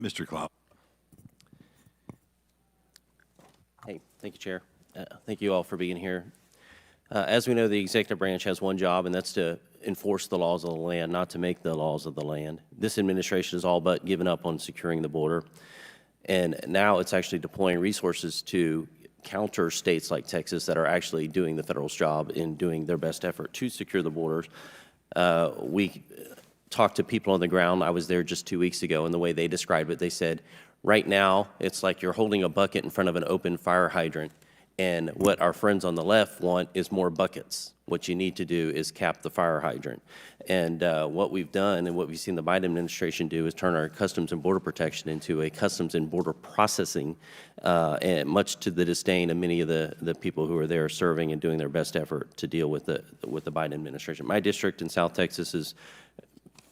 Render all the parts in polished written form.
Mr. Cloud. Hey, thank you, Chair. Thank you all for being here. As we know, the executive branch has one job, and that's to enforce the laws of the land, not to make the laws of the land. This administration is all but given up on securing the border, and now it's actually deploying resources to counter states like Texas that are actually doing the federal's job in doing their best effort to secure the borders. We talked to people on the ground. I was there just 2 weeks ago, and the way they described it, they said, right now, it's like you're holding a bucket in front of an open fire hydrant. And what our friends on the left want is more buckets. What you need to do is cap the fire hydrant. And what we've done and what we've seen the Biden administration do is turn our Customs and Border Protection into a Customs and Border Processing, and much to the disdain of many of the people who are there serving and doing their best effort to deal with the Biden administration. My district in South Texas has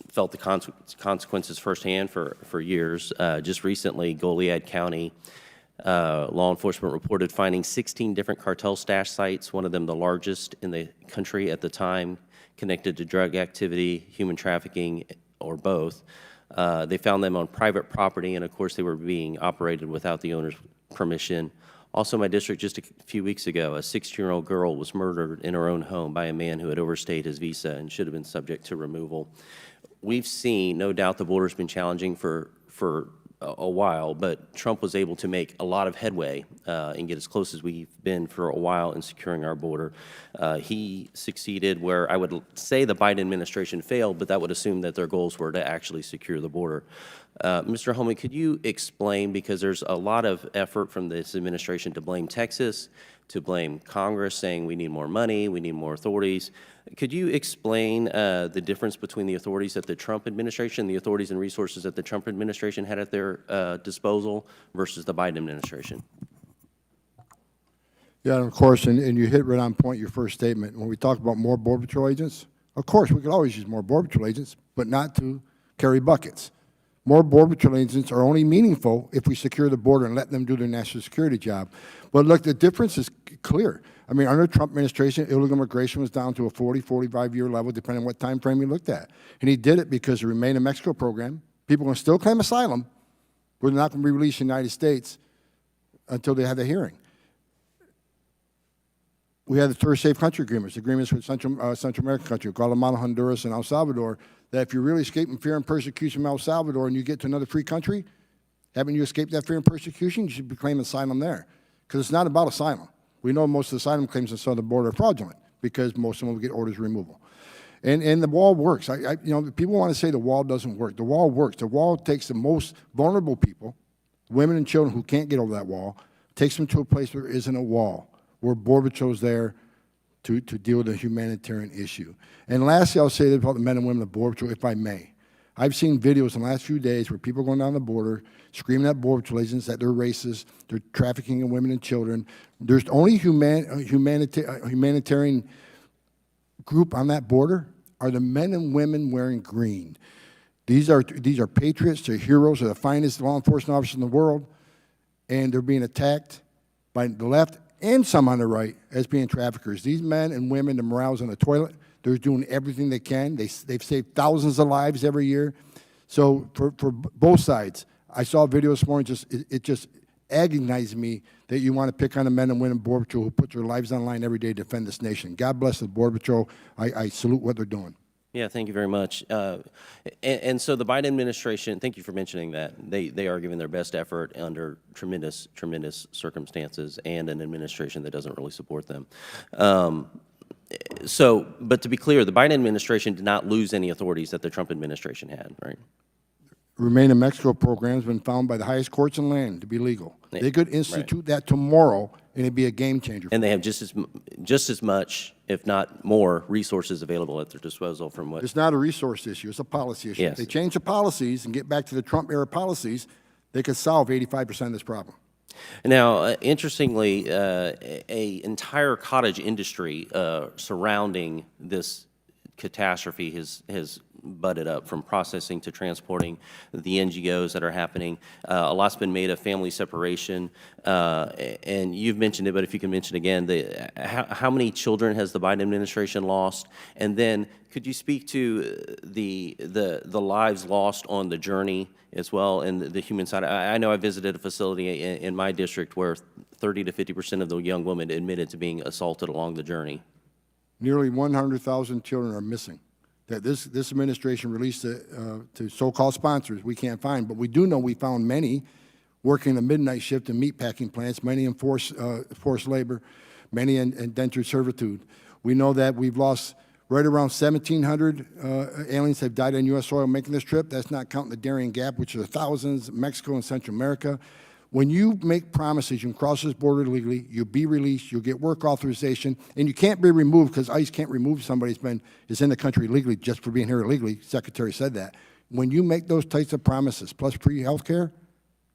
felt the consequences firsthand for years. Just recently, Goliad County law enforcement reported finding 16 different cartel stash sites, one of them the largest in the country at the time, connected to drug activity, human trafficking, or both. They found them on private property, and of course they were being operated without the owner's permission. Also in my district, just a few weeks ago, a 16-year-old girl was murdered in her own home by a man who had overstayed his visa and should have been subject to removal. We've seen, no doubt the border's been challenging for a while, but Trump was able to make a lot of headway and get as close as we've been for a while in securing our border. He succeeded where I would say the Biden administration failed, but that would assume that their goals were to actually secure the border. Mr. Homey, could you explain, because there's a lot of effort from this administration to blame Texas, to blame Congress, saying we need more money, we need more authorities. Could you explain the difference between the authorities at the Trump administration, the authorities and resources that the Trump administration had at their disposal versus the Biden administration? Yeah, and of course, and you hit right on point your first statement. When we talk about more Border Patrol agents, of course, we could always use more Border Patrol agents, but not to carry buckets. More Border Patrol agents are only meaningful if we secure the border and let them do their national security job. But look, the difference is clear. I mean, under the Trump administration, illegal immigration was down to a 40, 45-year level, depending on what time frame you looked at. And he did it because the Remain in Mexico program, people can still claim asylum, but they're not going to be released in the United States until they have the hearing. We had the third safe country agreements with Central American countries, Guatemala, Honduras, and El Salvador, that if you're really escaping fear and persecution from El Salvador and you get to another free country, haven't you escaped that fear and persecution, you should be claiming asylum there. Because it's not about asylum. We know most of the asylum claims on the southern border are fraudulent because most of them will get orders of removal. And the wall works. You know, people want to say the wall doesn't work. The wall works. The wall takes the most vulnerable people, women and children who can't get over that wall, takes them to a place where there isn't a wall, where Border Patrol's there to deal with a humanitarian issue. And lastly, I'll say about the men and women of the Border Patrol, if I may. I've seen videos in the last few days where people are going down the border, screaming at Border Patrol agents that they're racist, they're trafficking in women and children. There's only humanitarian group on that border are the men and women wearing green. These are patriots, they're heroes, they're the finest law enforcement officers in the world, and they're being attacked by the left and some on the right as being traffickers. These men and women, the morale's on the toilet. They're doing everything they can. They've saved thousands of lives every year. So for both sides, I saw a video this morning, it just agonized me that you want to pick on the men and women of Border Patrol who put their lives on the line every day to defend this nation. God bless the Border Patrol. I salute what they're doing. Yeah, thank you very much. And so the Biden administration, thank you for mentioning that. They are giving their best effort under tremendous circumstances and an administration that doesn't really support them. But to be clear, the Biden administration did not lose any authorities that the Trump administration had, right? Remain in Mexico program has been found by the highest courts in the land to be legal. Yeah, they could institute that tomorrow, and it'd be a game changer. And they have just as much, if not more, resources available at their disposal from what? It's not a resource issue. It's a policy issue. Yes. If they change the policies and get back to the Trump-era policies, they could solve 85% of this problem. Now, interestingly, a entire cottage industry surrounding this catastrophe has butted up, from processing to transporting, the NGOs that are happening. A lot's been made of family separation, and you've mentioned it, but if you can mention again, how many children has the Biden administration lost? And then could you speak to the lives lost on the journey as well, and the human side? I know I visited a facility in my district where 30 to 50% of the young women admitted to being assaulted along the journey. Nearly 100,000 children are missing that this administration released to so-called sponsors we can't find. But we do know we found many working the midnight shift in meatpacking plants, many in forced labor, many in indentured servitude. We know that we've lost right around 1,700 aliens have died on U.S. soil making this trip. That's not counting the Darien Gap, which are thousands, Mexico and Central America. When you make promises, you can cross this border legally, you'll be released, you'll get work authorization, and you can't be removed because ICE can't remove somebody is in the country illegally just for being here illegally. Secretary said that. When you make those types of promises, plus free health care,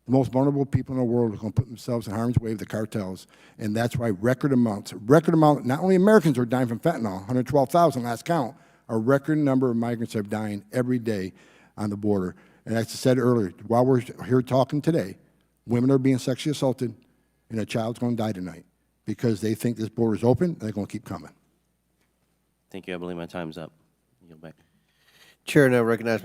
the most vulnerable people in the world are going to put themselves in harm's way of the cartels, and that's why record amount, not only Americans are dying from fentanyl, 112,000 last count, a record number of migrants are dying every day on the border. And as I said earlier, while we're here talking today, women are being sexually assaulted, and a child's going to die tonight because they think this border is open, and they're going to keep coming. Thank you. I believe my time's up. Yield back. Chair now recognizes